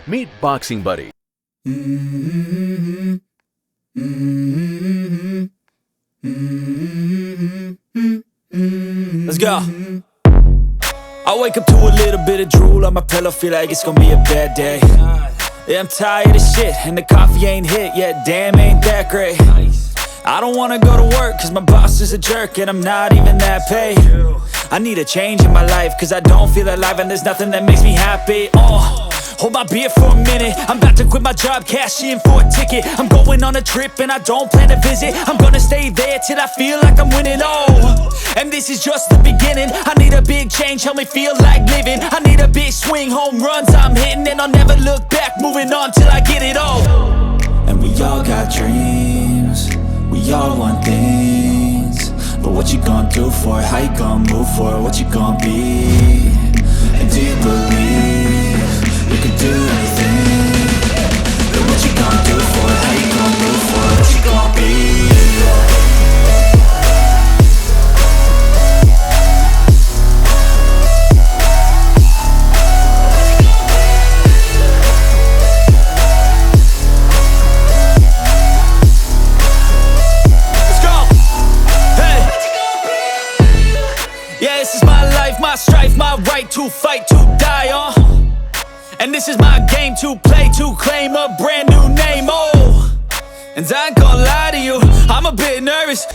Meet Boxing Buddy. Let's go. I wake up to a little bit of drool on my pillow, feel like it's gonna be a bad day. Yeah, I'm tired of shit, and the coffee ain't hit yet, damn, ain't that great. I don't wanna go to work, cause my boss is a jerk, and I'm not even that paid. I need a change in my life, cause I don't feel alive, and there's nothing that makes me happy. Hold my beer for a minute, I'm about to quit my job, cash in for a ticket. I'm going on a trip and I don't plan to visit. I'm gonna stay there till I feel like I'm winning, and this is just the beginning. I need a big change, help me feel like living. I need a big swing, home runs I'm hitting, and I'll never look back, moving on till I get it all. And we all got dreams, we all want things, but what you gonna do for it? How you gonna move for it? What you gonna be? And do you believe you can do anything? But what you gonna do for it? How you gonna move for it? What you gonna be? Yeah, this is my life, my strife, my right to fight, to die on. And this is my game to play, to claim a brand new name, And I ain't gonna lie to you, I'm a bit nervous.